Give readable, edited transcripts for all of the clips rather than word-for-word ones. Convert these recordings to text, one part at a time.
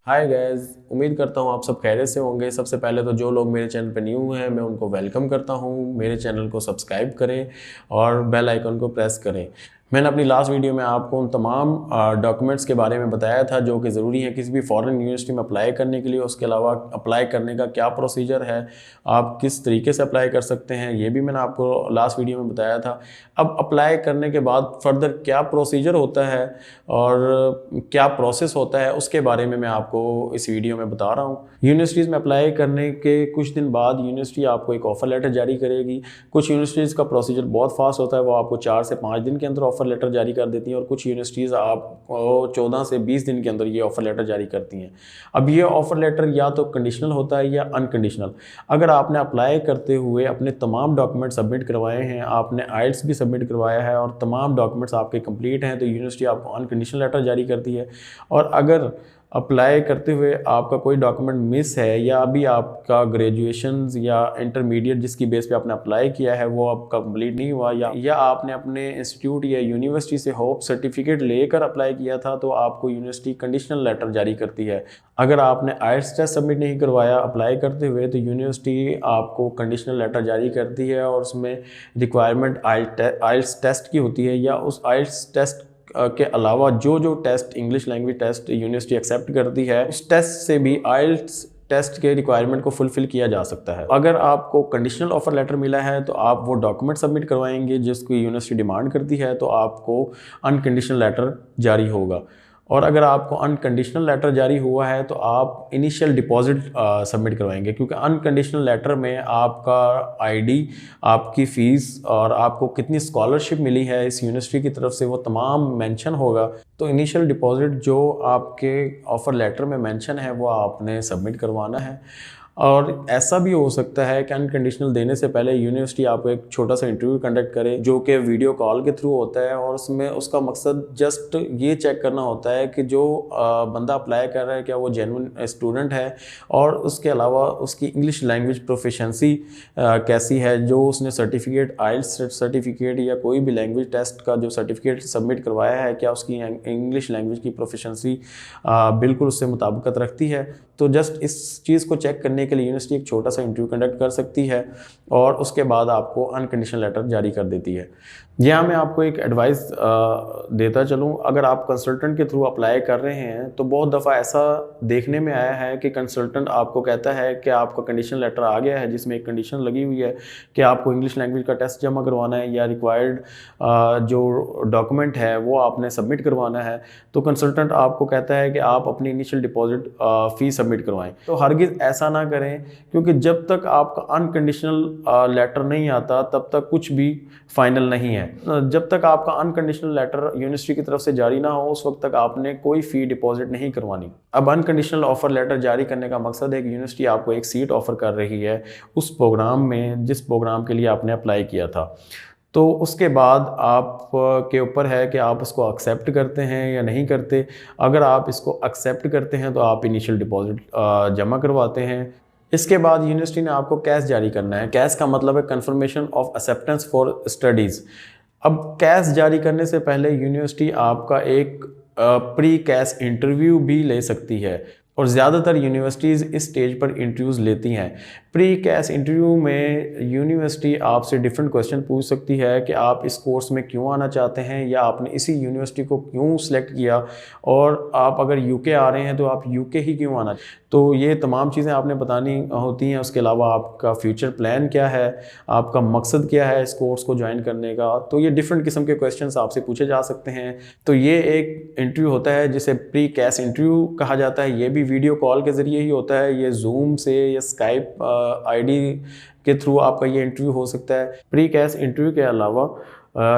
Hi guys, उम्मीद करता हूँ आप सब खैरियत से होंगे। सबसे पहले तो जो लोग मेरे चैनल पर न्यू हैं मैं उनको वेलकम करता हूँ। मेरे चैनल को सब्सक्राइब करें और बेल आइकन को प्रेस करें। मैंने अपनी लास्ट वीडियो में आपको उन तमाम डॉक्यूमेंट्स के बारे में बताया था जो कि ज़रूरी है किसी भी फॉरेन यूनिवर्सिटी में अप्लाई करने के लिए। उसके अलावा अप्लाई करने का क्या प्रोसीजर है, आप किस तरीके से अप्लाई कर सकते हैं, ये भी मैंने आपको लास्ट वीडियो में बताया था। अब अप्लाई करने के बाद फर्दर क्या प्रोसीजर होता है और क्या प्रोसेस होता है उसके बारे में मैं आपको इस वीडियो में बता रहा हूँ। यूनिवर्सिटीज़ में अप्लाई करने के कुछ दिन बाद यूनिवर्सिटी आपको एक ऑफ़र लेटर जारी करेगी। कुछ यूनिवर्सिटीज़ का प्रोसीजर बहुत फास्ट होता है, वो आपको 4 से 5 दिन के अंदर ऑफ़र लेटर जारी कर देती हैं और कुछ यूनिवर्सिटीज़ आपको 14 से 20 दिन के अंदर ये ऑफ़र लेटर जारी करती हैं। अब ये ऑफ़र लेटर या तो कंडीशनल होता है या अनकंडीशनल। अगर आपने अप्लाई करते हुए अपने तमाम डॉक्यूमेंट सबमिट करवाए हैं, आपने आइल्स भी सबमिट करवाया है और तमाम डॉक्यूमेंट्स आपके कंप्लीट हैं, तो यूनिवर्सिटी आपको अनकंडीशनल लेटर जारी करती है। और अगर अप्लाई करते हुए आपका कोई डॉक्यूमेंट मिस है या अभी आपका ग्रेजुएशन या इंटरमीडिएट जिसकी बेस पे आपने अप्लाई किया है वो आपका कंप्लीट नहीं हुआ, या आपने अपने इंस्टीट्यूट या यूनिवर्सिटी से होप सर्टिफिकेट लेकर अप्लाई किया था, तो आपको यूनिवर्सिटी कंडीशनल लेटर जारी करती है। अगर आपने आइल्स टेस्ट सबमिट नहीं करवाया अप्लाई करते हुए, तो यूनिवर्सिटी आपको कंडीशनल लेटर जारी करती है और उसमें रिक्वायरमेंट आइल्स टेस्ट की होती है, या उस आइल्स टेस्ट के अलावा जो test English language test university accept करती है, उस टेस्ट से भी आइल्स टेस्ट के रिक्वायरमेंट को फुलफिल किया जा सकता है। अगर आपको कंडीशनल ऑफर लेटर मिला है तो आप वो डॉक्यूमेंट सबमिट करवाएंगे जिसकी यूनिवर्सिटी डिमांड करती है, तो आपको अनकंडीशनल लेटर जारी होगा। और अगर आपको अनकंडीशनल लेटर जारी हुआ है तो आप इनिशियल डिपॉजिट सबमिट करवाएंगे, क्योंकि अनकंडीशनल लेटर में आपका आईडी, आपकी फ़ीस और आपको कितनी स्कॉलरशिप मिली है इस यूनिवर्सिटी की तरफ से वो तमाम मेंशन होगा। तो इनिशियल डिपॉजिट जो आपके ऑफ़र लेटर में मेंशन है वो आपने सबमिट करवाना है। और ऐसा भी हो सकता है कि अनकंडीशनल देने से पहले यूनिवर्सिटी आपको एक छोटा सा इंटरव्यू कंडक्ट करे जो कि वीडियो कॉल के थ्रू होता है, और उसमें उसका मकसद जस्ट ये चेक करना होता है कि जो बंदा अप्लाई कर रहा है क्या वो जेन्युइन स्टूडेंट है, और उसके अलावा उसकी इंग्लिश लैंग्वेज प्रोफिशेंसी कैसी है, जो उसने सर्टिफिकेट आइल्स सर्टिफिकेट या कोई भी लैंग्वेज टेस्ट का जो सर्टिफिकेट सबमिट करवाया है क्या उसकी इंग्लिश लैंग्वेज की प्रोफिशेंसी बिल्कुल उससे मुताबिकत रखती है। तो जस्ट इस चीज़ को चेक करने के लिए यूनिवर्सिटी एक छोटा सा इंटरव्यू कंडक्ट कर सकती है और उसके बाद आपको अनकंडीशनल लेटर जारी कर देती है। यहाँ मैं आपको एक एडवाइस देता चलूँ, अगर आप कंसल्टेंट के थ्रू अप्लाई कर रहे हैं तो बहुत दफ़ा ऐसा देखने में आया है कि कंसल्टेंट आपको कहता है कि आपका कंडीशनल लेटर आ गया है जिसमें एक कंडीशन लगी हुई है कि आपको इंग्लिश लैंग्वेज का टेस्ट जमा करवाना है या रिक्वायर्ड जो डॉक्यूमेंट है वो आपने सबमिट करवाना है। तो कंसल्टेंट आपको कहता है कि आप अपनी इनिशियल डिपॉजिट फ़ी सबमिट करवाएं। तो हरगिज़ ऐसा ना करें, क्योंकि जब तक आपका अनकंडीशनल लेटर नहीं आता तब तक कुछ भी फाइनल नहीं है। जब तक आपका अनकंडीशनल लेटर यूनिवर्सिटी की तरफ से जारी ना हो उस वक्त तक आपने कोई फ़ी डिपॉजिट नहीं करवानी। अब अनकंडीशनल ऑफर लेटर जारी करने का मकसद है कि यूनिवर्सिटी आपको एक सीट ऑफर कर रही है उस प्रोग्राम में जिस प्रोग्राम के लिए आपने अप्लाई किया था। तो उसके बाद आप के ऊपर है कि आप उसको एक्सेप्ट करते हैं या नहीं करते। अगर आप इसको एक्सेप्ट करते हैं तो आप इनिशियल डिपॉजिट जमा करवाते हैं। इसके बाद यूनिवर्सिटी ने आपको कैश जारी करना है। कैश का मतलब है confirmation of acceptance for studies. अब कैश जारी करने से पहले यूनिवर्सिटी आपका एक प्री कैश इंटरव्यू भी ले सकती है, और ज़्यादातर यूनिवर्सिटीज़ इस स्टेज पर इंटरव्यूज़ लेती हैं। प्री कैश इंटरव्यू में यूनिवर्सिटी आपसे डिफरेंट क्वेश्चन पूछ सकती है कि आप इस कोर्स में क्यों आना चाहते हैं, या आपने इसी यूनिवर्सिटी को क्यों सिलेक्ट किया, और आप अगर यूके आ रहे हैं तो आप यूके ही क्यों आना। तो ये तमाम चीज़ें आपने बतानी होती हैं। उसके अलावा आपका फ्यूचर प्लान क्या है, आपका मकसद क्या है इस कोर्स को ज्वाइन करने का। तो ये डिफरेंट किस्म के क्वेश्चंस आपसे पूछे जा सकते हैं। तो ये एक इंटरव्यू होता है जिसे प्री कैश इंटरव्यू कहा जाता है। ये भी वीडियो कॉल के ज़रिए ही होता है, ये जूम से या स्काइप आईडी के थ्रू आपका ये इंटरव्यू हो सकता है। प्री कैश इंटरव्यू के अलावा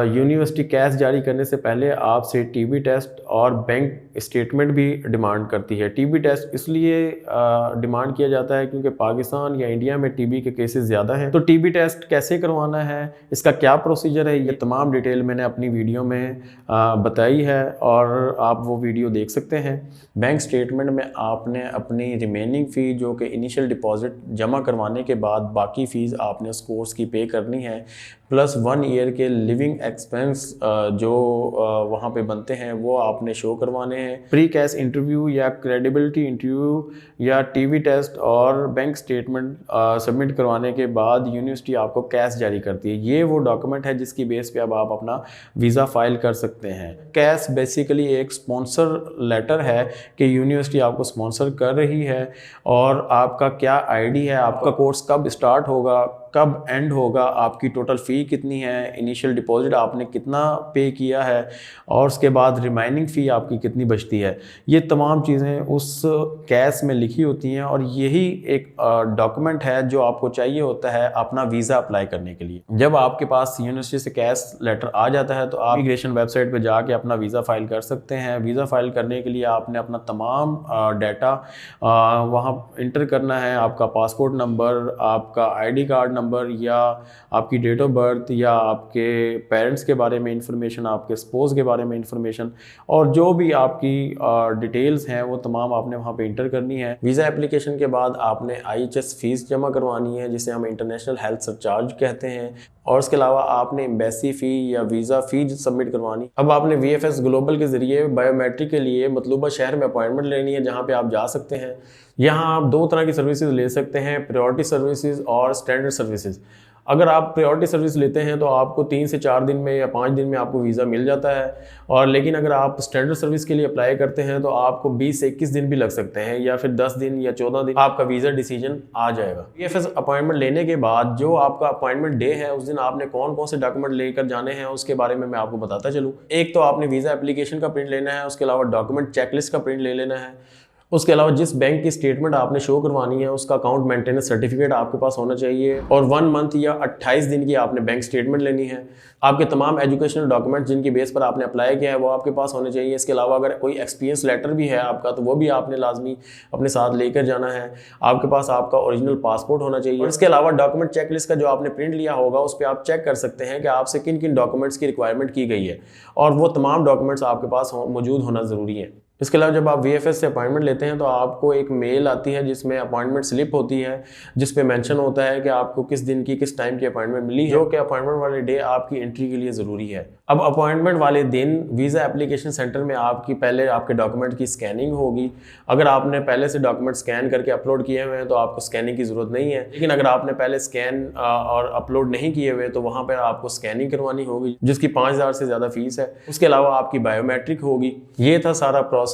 यूनिवर्सिटी कैश जारी करने से पहले आपसे टीबी टेस्ट और बैंक स्टेटमेंट भी डिमांड करती है। टीबी टेस्ट इसलिए डिमांड किया जाता है क्योंकि पाकिस्तान या इंडिया में टीबी के केसेस ज़्यादा हैं। तो टीबी टेस्ट कैसे करवाना है, इसका क्या प्रोसीजर है, ये तमाम डिटेल मैंने अपनी वीडियो में बताई है और आप वो वीडियो देख सकते हैं। बैंक स्टेटमेंट में आपने अपनी रिमेनिंग फ़ी जो कि इनिशियल डिपॉजिट जमा करवाने के बाद बाकी फ़ीस आपने उस कोर्स की पे करनी है, प्लस 1 ईयर के लिविंग लिविंग एक्सपेंस जो वहाँ पे बनते हैं वो आपने शो करवाने हैं। प्री कैश इंटरव्यू या क्रेडिबिलिटी इंटरव्यू या टीवी टेस्ट और बैंक स्टेटमेंट सबमिट करवाने के बाद यूनिवर्सिटी आपको कैश जारी करती है। ये वो डॉक्यूमेंट है जिसकी बेस पे अब आप अपना वीज़ा फाइल कर सकते हैं। कैश बेसिकली एक स्पॉन्सर लेटर है कि यूनिवर्सिटी आपको स्पॉन्सर कर रही है और आपका क्या आईडी है, आपका कोर्स कब स्टार्ट होगा, कब एंड होगा, आपकी टोटल फ़ी कितनी है, इनिशियल डिपॉजिट आपने कितना पे किया है और उसके बाद रिमाइनिंग फ़ी आपकी कितनी बचती है। ये तमाम चीज़ें उस कैश में लिखी होती हैं और यही एक डॉक्यूमेंट है जो आपको चाहिए होता है अपना वीज़ा अप्लाई करने के लिए। जब आपके पास यूनिवर्सिटी से कैश लेटर आ जाता है तो आप इमिग्रेशन वेबसाइट पर जाके अपना वीज़ा फाइल कर सकते हैं। वीज़ा फाइल करने के लिए आपने अपना तमाम डाटा वहाँ इंटर करना है, आपका पासपोर्ट नंबर, आपका आईडी कार्ड नंबर या आपकी डेट ऑफ बर्थ या आपके पेरेंट्स के बारे में इंफॉर्मेशन, आपके स्पोज के बारे में इंफॉर्मेशन और जो भी आपकी डिटेल्स हैं वो तमाम आपने वहाँ पे इंटर करनी है। वीज़ा एप्लीकेशन के बाद आपने IHS फीस जमा करवानी है जिसे हम इंटरनेशनल हेल्थ सरचार्ज कहते हैं और उसके अलावा आपने एम्बेसी फ़ी या वीज़ा फ़ी सबमिट करवानी। अब आपने VFS ग्लोबल के ज़रिए बायोमेट्रिक के लिए मतलूबा शहर में अपॉइंटमेंट लेनी है जहाँ पे आप जा सकते हैं। यहाँ आप 2 तरह की सर्विसेज ले सकते हैं, प्रायोरिटी सर्विसेज और स्टैंडर्ड सर्विसेज। अगर आप प्रायोरिटी सर्विस लेते हैं तो आपको 3 से 4 दिन में या 5 दिन में आपको वीज़ा मिल जाता है और लेकिन अगर आप स्टैंडर्ड सर्विस के लिए अप्लाई करते हैं तो आपको 20 से 21 दिन भी लग सकते हैं या फिर 10 दिन या 14 दिन आपका वीज़ा डिसीजन आ जाएगा। VFS अपॉइंटमेंट लेने के बाद जो आपका अपॉइंटमेंट डे है उस दिन आपने कौन कौन से डॉक्यूमेंट लेकर जाने हैं उसके बारे में मैं आपको बताता चलूँ। एक तो आपने वीज़ा एप्लीकेशन का प्रिंट लेना है, उसके अलावा डॉक्यूमेंट चेकलिस्ट का प्रिंट ले लेना है, उसके अलावा जिस बैंक की स्टेटमेंट आपने शो करवानी है उसका अकाउंट मेंटेनेंस सर्टिफिकेट आपके पास होना चाहिए और 1 मंथ या 28 दिन की आपने बैंक स्टेटमेंट लेनी है। आपके तमाम एजुकेशनल डॉक्यूमेंट जिनकी बेस पर आपने अप्लाई किया है वो आपके पास होने चाहिए। इसके अलावा अगर कोई एक्सपीरियंस लेटर भी है आपका तो वो भी आपने लाजमी अपने साथ लेकर जाना है। आपके पास आपका ओरिजिनल पासपोर्ट होना चाहिए और इसके अलावा डॉक्यूमेंट चेकलिस्ट का जो आपने प्रिंट लिया होगा उस पर आप चेक कर सकते हैं कि आपसे किन किन डॉक्यूमेंट्स की रिक्वायरमेंट की गई है और वो तमाम डॉक्यूमेंट्स आपके पास मौजूद होना ज़रूरी है। इसके अलावा जब आप VFS से अपॉइंटमेंट लेते हैं तो आपको एक मेल आती है जिसमें अपॉइंटमेंट स्लिप होती है जिस पे मेंशन होता है कि आपको किस दिन की किस टाइम की अपॉइंटमेंट मिली है, जो कि अपॉइंटमेंट वाले डे आपकी एंट्री के लिए ज़रूरी है। अब अपॉइंटमेंट वाले दिन वीज़ा एप्लीकेशन सेंटर में आपकी पहले आपके डॉक्यूमेंट की स्कैनिंग होगी। अगर आपने पहले से डॉक्यूमेंट स्कैन करके अपलोड किए हुए हैं तो आपको स्कैनिंग की ज़रूरत नहीं है, लेकिन अगर आपने पहले स्कैन और अपलोड नहीं किए हुए तो वहाँ पर आपको स्कैनिंग करवानी होगी जिसकी 5000 से ज़्यादा फीस है। उसके अलावा आपकी बायोमेट्रिक होगी। ये था सारा प्रोसेस।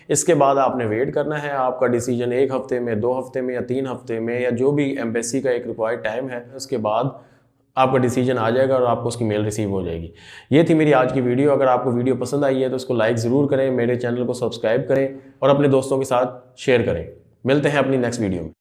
इसके बाद आपने वेट करना है आपका डिसीजन 1 हफ्ते में, 2 हफ्ते में या 3 हफ्ते में या जो भी एम्बेसी का एक रिक्वायर्ड टाइम है। उसके बाद आपका डिसीजन आ जाएगा और आपको उसकी मेल रिसीव हो जाएगी। ये थी मेरी आज की वीडियो। अगर आपको वीडियो पसंद आई है तो उसको लाइक ज़रूर करें, मेरे चैनल को सब्सक्राइब करें और अपने दोस्तों के साथ शेयर करें। मिलते हैं अपनी नेक्स्ट वीडियो में।